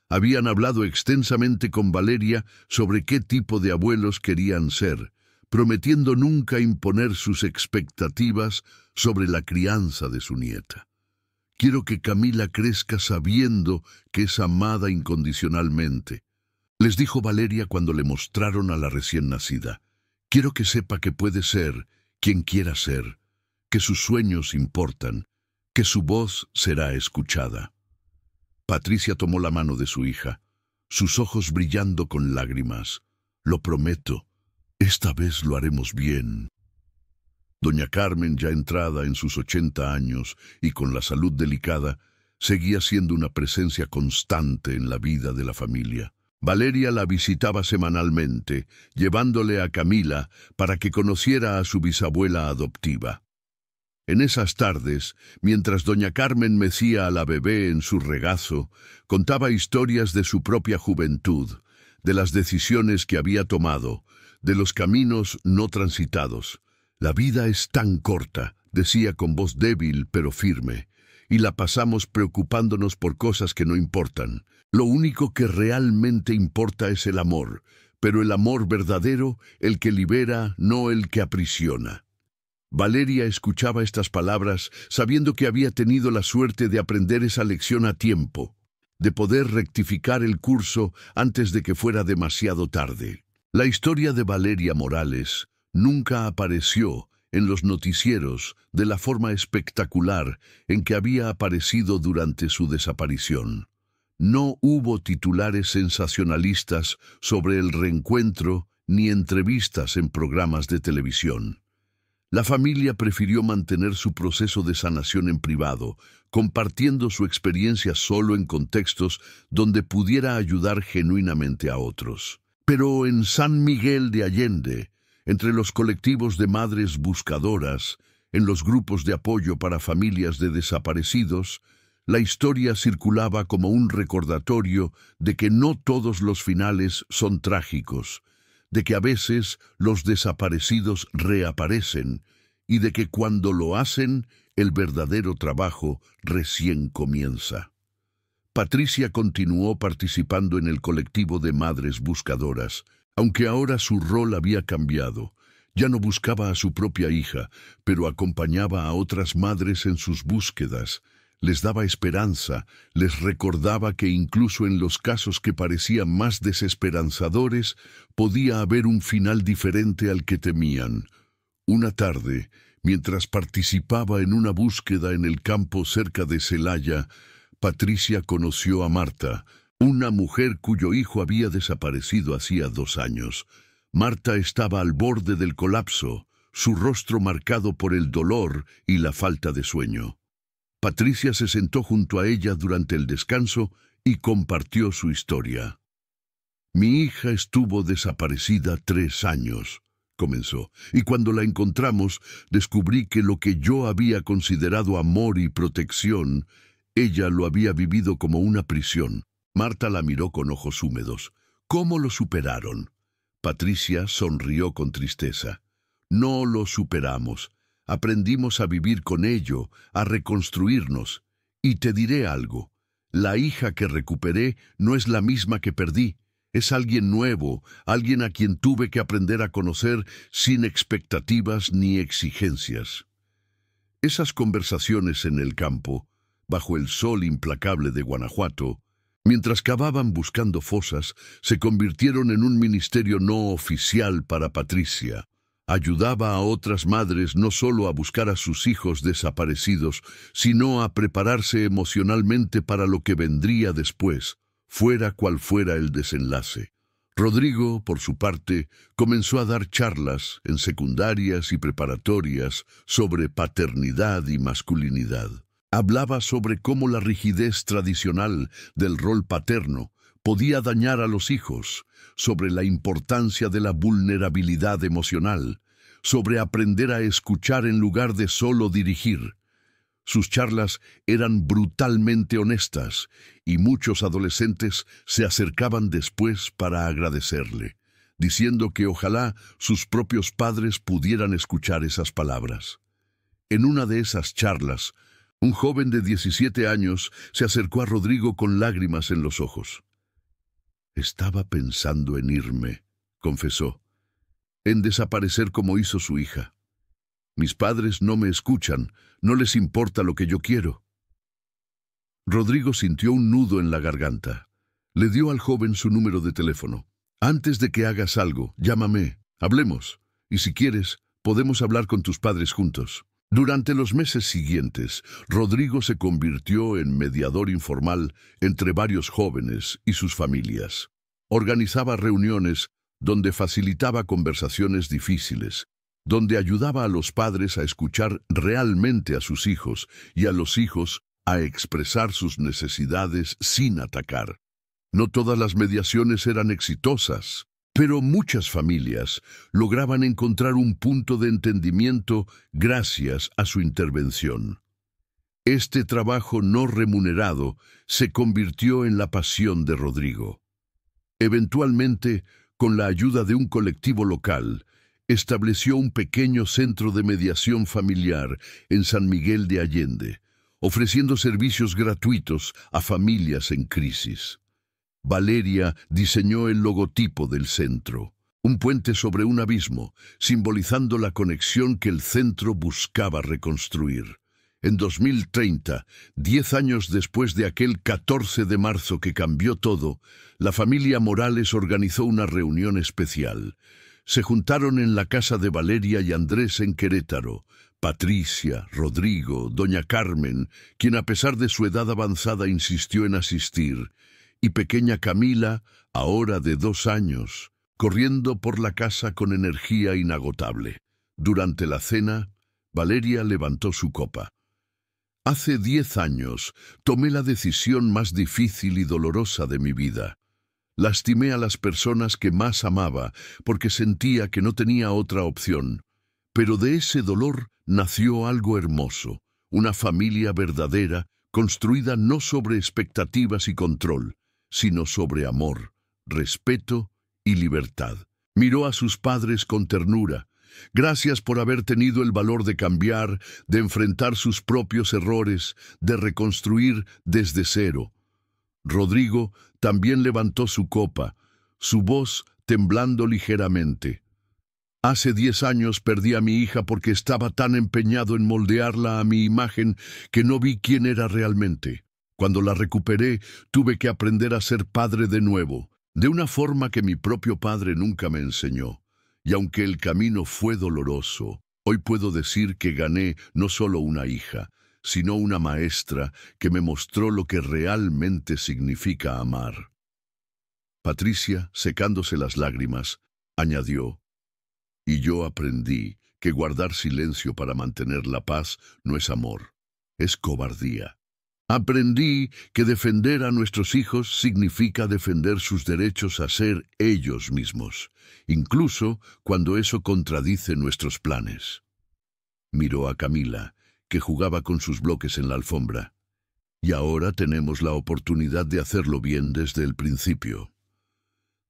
Habían hablado extensamente con Valeria sobre qué tipo de abuelos querían ser, prometiendo nunca imponer sus expectativas sobre la crianza de su nieta. Quiero que Camila crezca sabiendo que es amada incondicionalmente, les dijo Valeria cuando le mostraron a la recién nacida. Quiero que sepa que puede ser quien quiera ser, que sus sueños importan, que su voz será escuchada. Patricia tomó la mano de su hija, sus ojos brillando con lágrimas. Lo prometo, esta vez lo haremos bien. Doña Carmen, ya entrada en sus 80 años y con la salud delicada, seguía siendo una presencia constante en la vida de la familia. Valeria la visitaba semanalmente, llevándole a Camila para que conociera a su bisabuela adoptiva. En esas tardes, mientras doña Carmen mecía a la bebé en su regazo, contaba historias de su propia juventud, de las decisiones que había tomado, de los caminos no transitados. «La vida es tan corta», decía con voz débil pero firme, «y la pasamos preocupándonos por cosas que no importan. Lo único que realmente importa es el amor, pero el amor verdadero, el que libera, no el que aprisiona». Valeria escuchaba estas palabras sabiendo que había tenido la suerte de aprender esa lección a tiempo, de poder rectificar el curso antes de que fuera demasiado tarde. La historia de Valeria Morales nunca apareció en los noticieros de la forma espectacular en que había aparecido durante su desaparición. No hubo titulares sensacionalistas sobre el reencuentro ni entrevistas en programas de televisión. La familia prefirió mantener su proceso de sanación en privado, compartiendo su experiencia solo en contextos donde pudiera ayudar genuinamente a otros. Pero en San Miguel de Allende, entre los colectivos de madres buscadoras, en los grupos de apoyo para familias de desaparecidos, la historia circulaba como un recordatorio de que no todos los finales son trágicos, de que a veces los desaparecidos reaparecen y de que cuando lo hacen, el verdadero trabajo recién comienza. Patricia continuó participando en el colectivo de madres buscadoras, aunque ahora su rol había cambiado. Ya no buscaba a su propia hija, pero acompañaba a otras madres en sus búsquedas. Les daba esperanza, les recordaba que incluso en los casos que parecían más desesperanzadores, podía haber un final diferente al que temían. Una tarde, mientras participaba en una búsqueda en el campo cerca de Celaya, Patricia conoció a Marta, una mujer cuyo hijo había desaparecido hacía 2 años. Marta estaba al borde del colapso, su rostro marcado por el dolor y la falta de sueño. Patricia se sentó junto a ella durante el descanso y compartió su historia. «Mi hija estuvo desaparecida 3 años», comenzó, «y cuando la encontramos, descubrí que lo que yo había considerado amor y protección, ella lo había vivido como una prisión». Marta la miró con ojos húmedos. «¿Cómo lo superaron?». Patricia sonrió con tristeza. «No lo superamos. Aprendimos a vivir con ello, a reconstruirnos. Y te diré algo. La hija que recuperé no es la misma que perdí. Es alguien nuevo, alguien a quien tuve que aprender a conocer sin expectativas ni exigencias». Esas conversaciones en el campo, bajo el sol implacable de Guanajuato, mientras cavaban buscando fosas, se convirtieron en un ministerio no oficial para Patricia. Ayudaba a otras madres no solo a buscar a sus hijos desaparecidos, sino a prepararse emocionalmente para lo que vendría después, fuera cual fuera el desenlace. Rodrigo, por su parte, comenzó a dar charlas en secundarias y preparatorias sobre paternidad y masculinidad. Hablaba sobre cómo la rigidez tradicional del rol paterno podía dañar a los hijos, sobre la importancia de la vulnerabilidad emocional, sobre aprender a escuchar en lugar de solo dirigir. Sus charlas eran brutalmente honestas y muchos adolescentes se acercaban después para agradecerle, diciendo que ojalá sus propios padres pudieran escuchar esas palabras. En una de esas charlas, un joven de 17 años se acercó a Rodrigo con lágrimas en los ojos. «Estaba pensando en irme», confesó, «en desaparecer como hizo su hija. Mis padres no me escuchan, no les importa lo que yo quiero». Rodrigo sintió un nudo en la garganta. Le dio al joven su número de teléfono. «Antes de que hagas algo, llámame, hablemos, y si quieres, podemos hablar con tus padres juntos». Durante los meses siguientes, Rodrigo se convirtió en mediador informal entre varios jóvenes y sus familias. Organizaba reuniones donde facilitaba conversaciones difíciles, donde ayudaba a los padres a escuchar realmente a sus hijos y a los hijos a expresar sus necesidades sin atacar. No todas las mediaciones eran exitosas, pero muchas familias lograban encontrar un punto de entendimiento gracias a su intervención. Este trabajo no remunerado se convirtió en la pasión de Rodrigo. Eventualmente, con la ayuda de un colectivo local, estableció un pequeño centro de mediación familiar en San Miguel de Allende, ofreciendo servicios gratuitos a familias en crisis. Valeria diseñó el logotipo del centro, un puente sobre un abismo, simbolizando la conexión que el centro buscaba reconstruir. En 2030, 10 años después de aquel 14 de marzo que cambió todo, la familia Morales organizó una reunión especial. Se juntaron en la casa de Valeria y Andrés en Querétaro. Patricia, Rodrigo, doña Carmen, quien a pesar de su edad avanzada insistió en asistir, y pequeña Camila, ahora de 2 años, corriendo por la casa con energía inagotable. Durante la cena, Valeria levantó su copa. Hace 10 años tomé la decisión más difícil y dolorosa de mi vida. Lastimé a las personas que más amaba porque sentía que no tenía otra opción. Pero de ese dolor nació algo hermoso, una familia verdadera, construida no sobre expectativas y control, sino sobre amor, respeto y libertad. Miró a sus padres con ternura. Gracias por haber tenido el valor de cambiar, de enfrentar sus propios errores, de reconstruir desde cero. Rodrigo también levantó su copa, su voz temblando ligeramente. Hace 10 años perdí a mi hija porque estaba tan empeñado en moldearla a mi imagen que no vi quién era realmente. Cuando la recuperé, tuve que aprender a ser padre de nuevo, de una forma que mi propio padre nunca me enseñó. Y aunque el camino fue doloroso, hoy puedo decir que gané no solo una hija, sino una maestra que me mostró lo que realmente significa amar. Patricia, secándose las lágrimas, añadió: y yo aprendí que guardar silencio para mantener la paz no es amor, es cobardía. Aprendí que defender a nuestros hijos significa defender sus derechos a ser ellos mismos, incluso cuando eso contradice nuestros planes. Miró a Camila, que jugaba con sus bloques en la alfombra. Y ahora tenemos la oportunidad de hacerlo bien desde el principio.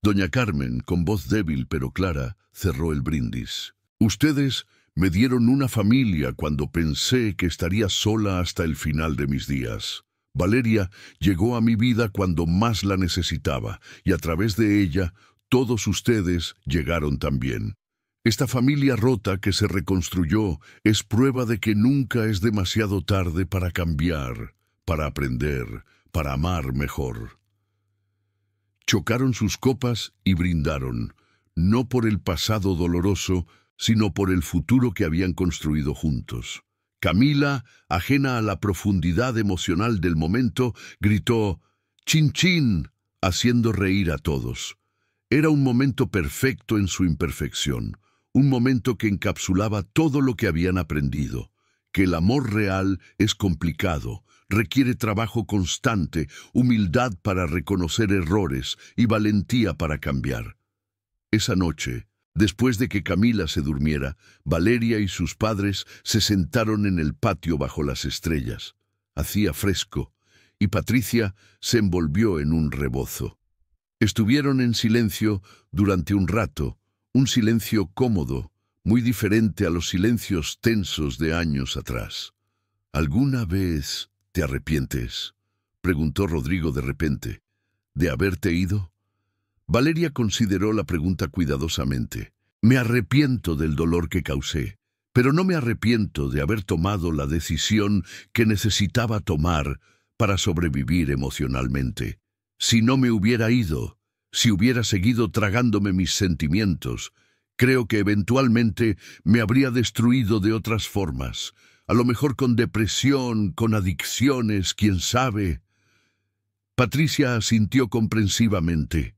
Doña Carmen, con voz débil pero clara, cerró el brindis. Ustedes me dieron una familia cuando pensé que estaría sola hasta el final de mis días. Valeria llegó a mi vida cuando más la necesitaba, y a través de ella, todos ustedes llegaron también. Esta familia rota que se reconstruyó es prueba de que nunca es demasiado tarde para cambiar, para aprender, para amar mejor. Chocaron sus copas y brindaron, no por el pasado doloroso, sino por el futuro que habían construido juntos. Camila, ajena a la profundidad emocional del momento, gritó «¡Chin, chin!», haciendo reír a todos. Era un momento perfecto en su imperfección, un momento que encapsulaba todo lo que habían aprendido, que el amor real es complicado, requiere trabajo constante, humildad para reconocer errores y valentía para cambiar. Esa noche, después de que Camila se durmiera, Valeria y sus padres se sentaron en el patio bajo las estrellas. Hacía fresco, y Patricia se envolvió en un rebozo. Estuvieron en silencio durante un rato, un silencio cómodo, muy diferente a los silencios tensos de años atrás. ¿Alguna vez te arrepientes?, preguntó Rodrigo de repente, ¿de haberte ido? Valeria consideró la pregunta cuidadosamente. Me arrepiento del dolor que causé, pero no me arrepiento de haber tomado la decisión que necesitaba tomar para sobrevivir emocionalmente. Si no me hubiera ido, si hubiera seguido tragándome mis sentimientos, creo que eventualmente me habría destruido de otras formas, a lo mejor con depresión, con adicciones, quién sabe. Patricia asintió comprensivamente.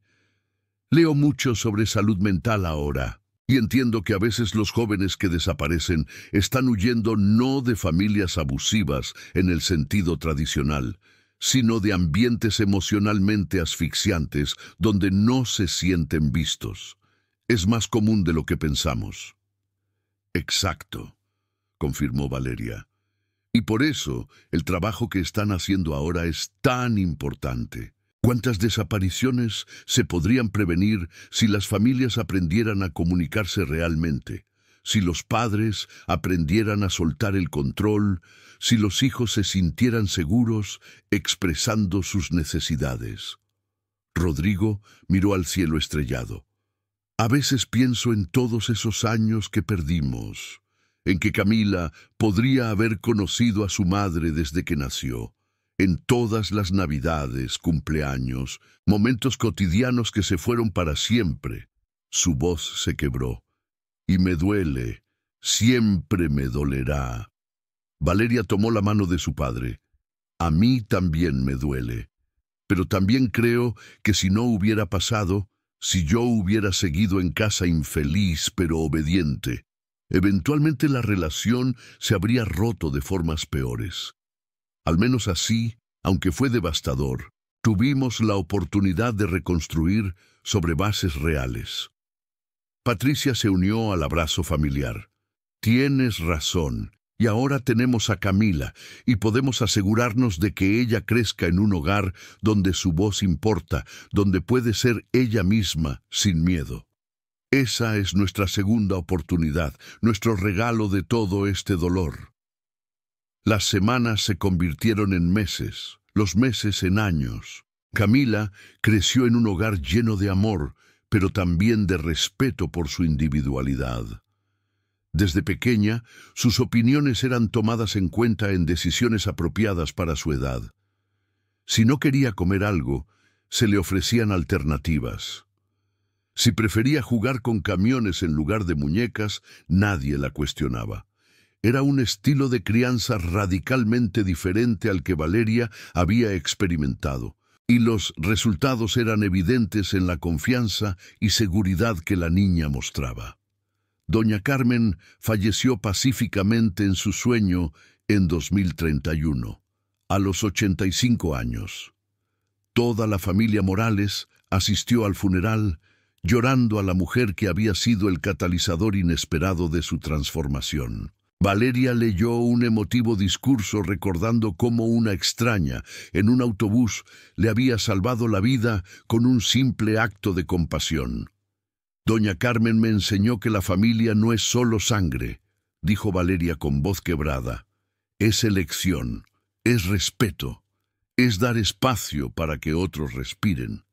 Leo mucho sobre salud mental ahora, y entiendo que a veces los jóvenes que desaparecen están huyendo no de familias abusivas en el sentido tradicional, sino de ambientes emocionalmente asfixiantes donde no se sienten vistos. Es más común de lo que pensamos. Exacto, confirmó Valeria. Y por eso el trabajo que están haciendo ahora es tan importante. ¿Cuántas desapariciones se podrían prevenir si las familias aprendieran a comunicarse realmente? Si los padres aprendieran a soltar el control, si los hijos se sintieran seguros expresando sus necesidades. Rodrigo miró al cielo estrellado. A veces pienso en todos esos años que perdimos, en que Camila podría haber conocido a su madre desde que nació, en todas las navidades, cumpleaños, momentos cotidianos que se fueron para siempre. Su voz se quebró. Y me duele, siempre me dolerá. Valeria tomó la mano de su padre. A mí también me duele, pero también creo que si no hubiera pasado, si yo hubiera seguido en casa infeliz pero obediente, eventualmente la relación se habría roto de formas peores. Al menos así, aunque fue devastador, tuvimos la oportunidad de reconstruir sobre bases reales. Patricia se unió al abrazo familiar. Tienes razón, y ahora tenemos a Camila, y podemos asegurarnos de que ella crezca en un hogar donde su voz importa, donde puede ser ella misma sin miedo. Esa es nuestra segunda oportunidad, nuestro regalo de todo este dolor. Las semanas se convirtieron en meses, los meses en años. Camila creció en un hogar lleno de amor, pero también de respeto por su individualidad. Desde pequeña, sus opiniones eran tomadas en cuenta en decisiones apropiadas para su edad. Si no quería comer algo, se le ofrecían alternativas. Si prefería jugar con camiones en lugar de muñecas, nadie la cuestionaba. Era un estilo de crianza radicalmente diferente al que Valeria había experimentado, y los resultados eran evidentes en la confianza y seguridad que la niña mostraba. Doña Carmen falleció pacíficamente en su sueño en 2031, a los 85 años. Toda la familia Morales asistió al funeral, llorando a la mujer que había sido el catalizador inesperado de su transformación. Valeria leyó un emotivo discurso recordando cómo una extraña en un autobús le había salvado la vida con un simple acto de compasión. Doña Carmen me enseñó que la familia no es solo sangre, dijo Valeria con voz quebrada. Es elección, es respeto, es dar espacio para que otros respiren.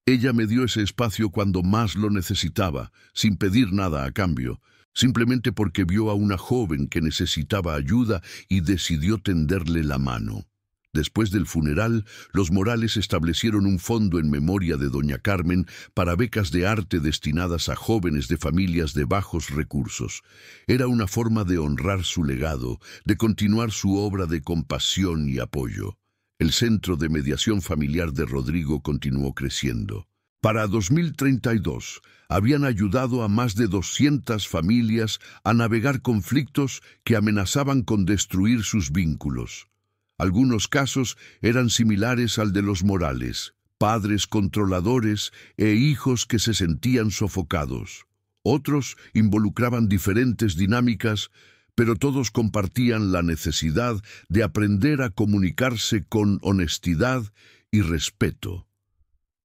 Ella me dio ese espacio cuando más lo necesitaba, sin pedir nada a cambio, simplemente porque vio a una joven que necesitaba ayuda y decidió tenderle la mano. Después del funeral, los Morales establecieron un fondo en memoria de doña Carmen para becas de arte destinadas a jóvenes de familias de bajos recursos. Era una forma de honrar su legado, de continuar su obra de compasión y apoyo. El Centro de Mediación Familiar de Rodrigo continuó creciendo. Para 2032, habían ayudado a más de 200 familias a navegar conflictos que amenazaban con destruir sus vínculos. Algunos casos eran similares al de los Morales, padres controladores e hijos que se sentían sofocados. Otros involucraban diferentes dinámicas, pero todos compartían la necesidad de aprender a comunicarse con honestidad y respeto.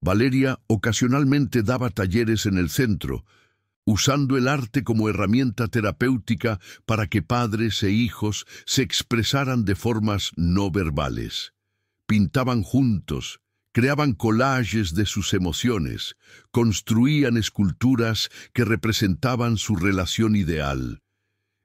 Valeria ocasionalmente daba talleres en el centro, usando el arte como herramienta terapéutica para que padres e hijos se expresaran de formas no verbales. Pintaban juntos, creaban collages de sus emociones, construían esculturas que representaban su relación ideal.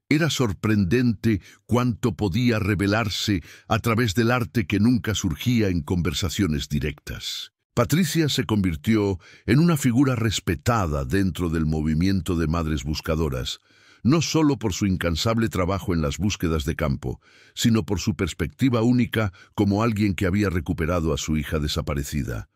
Era sorprendente cuánto podía revelarse a través del arte que nunca surgía en conversaciones directas. Patricia se convirtió en una figura respetada dentro del movimiento de madres buscadoras, no solo por su incansable trabajo en las búsquedas de campo, sino por su perspectiva única como alguien que había recuperado a su hija desaparecida.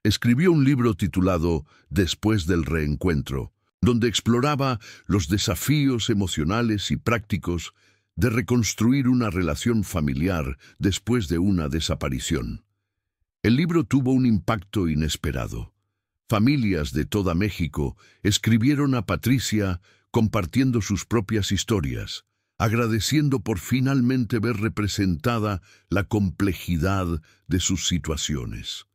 Escribió un libro titulado Después del reencuentro, donde exploraba los desafíos emocionales y prácticos de reconstruir una relación familiar después de una desaparición. El libro tuvo un impacto inesperado. Familias de toda México escribieron a Patricia compartiendo sus propias historias, agradeciendo por finalmente ver representada la complejidad de sus situaciones.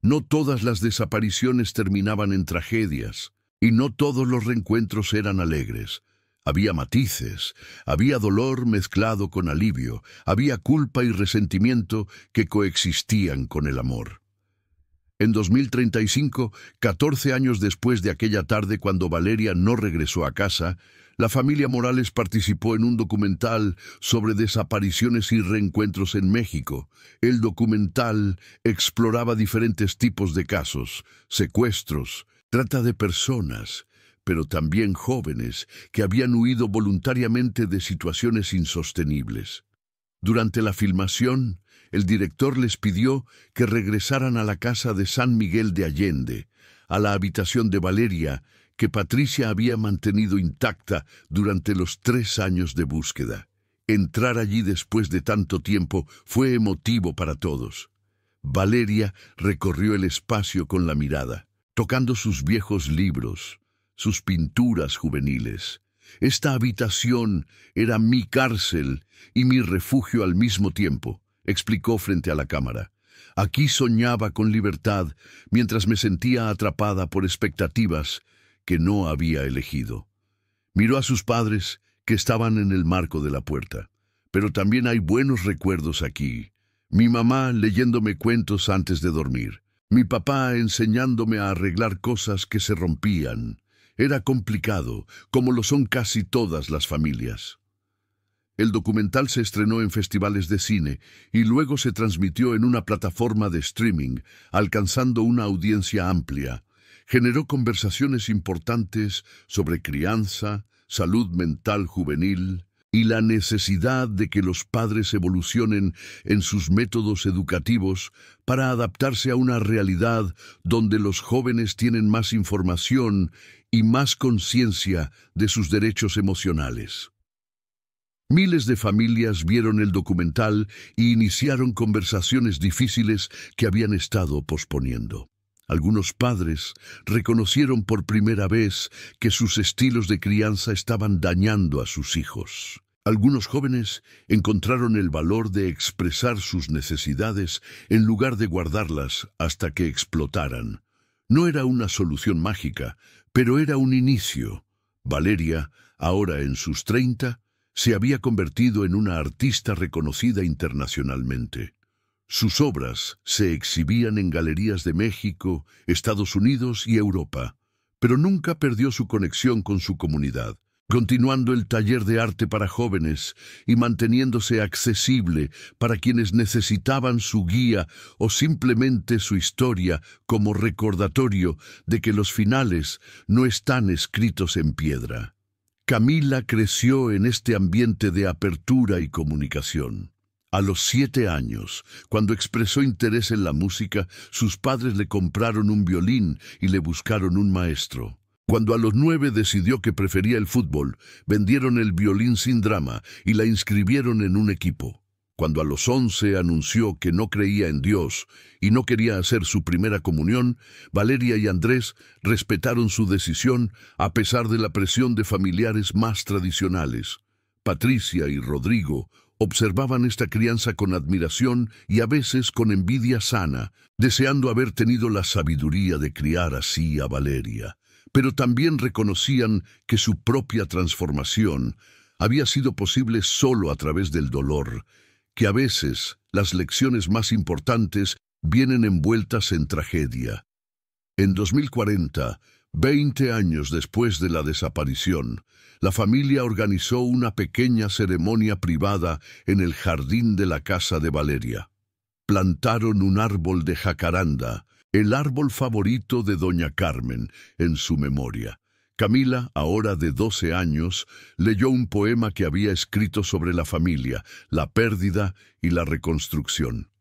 No todas las desapariciones terminaban en tragedias, y no todos los reencuentros eran alegres. Había matices, había dolor mezclado con alivio, había culpa y resentimiento que coexistían con el amor. En 2035, 14 años después de aquella tarde cuando Valeria no regresó a casa, la familia Morales participó en un documental sobre desapariciones y reencuentros en México. El documental exploraba diferentes tipos de casos, secuestros, trata de personas, pero también jóvenes que habían huido voluntariamente de situaciones insostenibles. Durante la filmación, el director les pidió que regresaran a la casa de San Miguel de Allende, a la habitación de Valeria, que Patricia había mantenido intacta durante los 3 años de búsqueda. Entrar allí después de tanto tiempo fue emotivo para todos. Valeria recorrió el espacio con la mirada, tocando sus viejos libros, sus pinturas juveniles. Esta habitación era mi cárcel y mi refugio al mismo tiempo, explicó frente a la cámara. Aquí soñaba con libertad mientras me sentía atrapada por expectativas que no había elegido. Miró a sus padres que estaban en el marco de la puerta. Pero también hay buenos recuerdos aquí. Mi mamá leyéndome cuentos antes de dormir. Mi papá enseñándome a arreglar cosas que se rompían. Era complicado, como lo son casi todas las familias. El documental se estrenó en festivales de cine y luego se transmitió en una plataforma de streaming, alcanzando una audiencia amplia. Generó conversaciones importantes sobre crianza, salud mental juvenil y la necesidad de que los padres evolucionen en sus métodos educativos para adaptarse a una realidad donde los jóvenes tienen más información y más conciencia de sus derechos emocionales. Miles de familias vieron el documental y iniciaron conversaciones difíciles que habían estado posponiendo. Algunos padres reconocieron por primera vez que sus estilos de crianza estaban dañando a sus hijos. Algunos jóvenes encontraron el valor de expresar sus necesidades en lugar de guardarlas hasta que explotaran. No era una solución mágica, pero era un inicio. Valeria, ahora en sus 30, se había convertido en una artista reconocida internacionalmente. Sus obras se exhibían en galerías de México, Estados Unidos y Europa, pero nunca perdió su conexión con su comunidad, continuando el taller de arte para jóvenes y manteniéndose accesible para quienes necesitaban su guía o simplemente su historia como recordatorio de que los finales no están escritos en piedra. Camila creció en este ambiente de apertura y comunicación. A los 7 años, cuando expresó interés en la música, sus padres le compraron un violín y le buscaron un maestro. Cuando a los 9 decidió que prefería el fútbol, vendieron el violín sin drama y la inscribieron en un equipo. Cuando a los 11 anunció que no creía en Dios y no quería hacer su primera comunión, Valeria y Andrés respetaron su decisión a pesar de la presión de familiares más tradicionales. Patricia y Rodrigo observaban esta crianza con admiración y a veces con envidia sana, deseando haber tenido la sabiduría de criar así a Valeria. Pero también reconocían que su propia transformación había sido posible solo a través del dolor, que a veces las lecciones más importantes vienen envueltas en tragedia. En 2040, 20 años después de la desaparición, la familia organizó una pequeña ceremonia privada en el jardín de la casa de Valeria. Plantaron un árbol de jacaranda, el árbol favorito de doña Carmen, en su memoria. Camila, ahora de 12 años, leyó un poema que había escrito sobre la familia, la pérdida y la reconstrucción.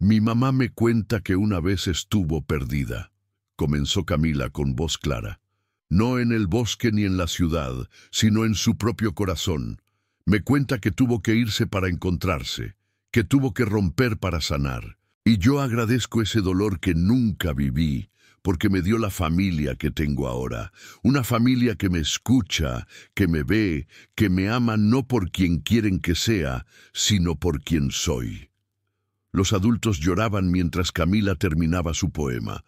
Mi mamá me cuenta que una vez estuvo perdida, comenzó Camila con voz clara. No en el bosque ni en la ciudad, sino en su propio corazón. Me cuenta que tuvo que irse para encontrarse, que tuvo que romper para sanar. Y yo agradezco ese dolor que nunca viví, porque me dio la familia que tengo ahora, una familia que me escucha, que me ve, que me ama no por quien quieren que sea, sino por quien soy. Los adultos lloraban mientras Camila terminaba su poema.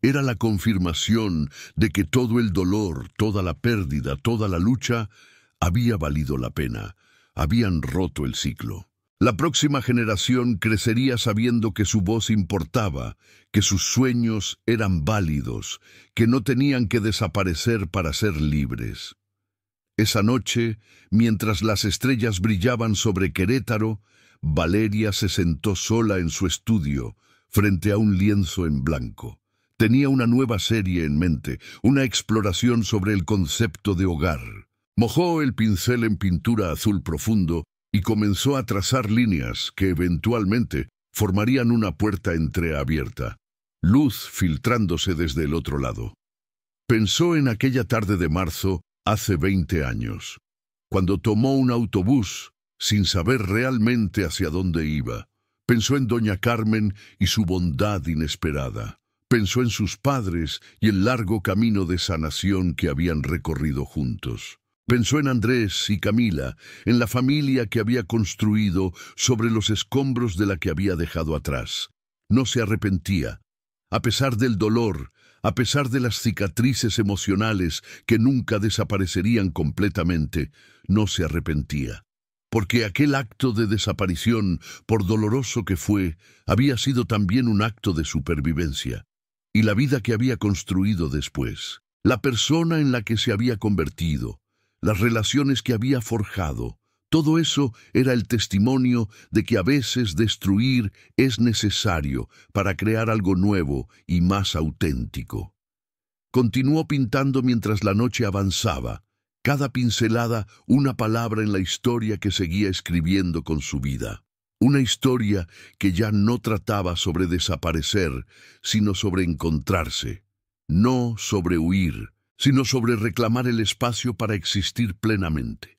Era la confirmación de que todo el dolor, toda la pérdida, toda la lucha, había valido la pena, habían roto el ciclo. La próxima generación crecería sabiendo que su voz importaba, que sus sueños eran válidos, que no tenían que desaparecer para ser libres. Esa noche, mientras las estrellas brillaban sobre Querétaro, Valeria se sentó sola en su estudio, frente a un lienzo en blanco. Tenía una nueva serie en mente, una exploración sobre el concepto de hogar. Mojó el pincel en pintura azul profundo y comenzó a trazar líneas que eventualmente formarían una puerta entreabierta, luz filtrándose desde el otro lado. Pensó en aquella tarde de marzo hace 20 años, cuando tomó un autobús sin saber realmente hacia dónde iba. Pensó en doña Carmen y su bondad inesperada. Pensó en sus padres y el largo camino de sanación que habían recorrido juntos. Pensó en Andrés y Camila, en la familia que había construido sobre los escombros de la que había dejado atrás. No se arrepentía. A pesar del dolor, a pesar de las cicatrices emocionales que nunca desaparecerían completamente, no se arrepentía. Porque aquel acto de desaparición, por doloroso que fue, había sido también un acto de supervivencia. Y la vida que había construido después, la persona en la que se había convertido, las relaciones que había forjado, todo eso era el testimonio de que a veces destruir es necesario para crear algo nuevo y más auténtico. Continuó pintando mientras la noche avanzaba, cada pincelada una palabra en la historia que seguía escribiendo con su vida. Una historia que ya no trataba sobre desaparecer, sino sobre encontrarse. No sobre huir, sino sobre reclamar el espacio para existir plenamente.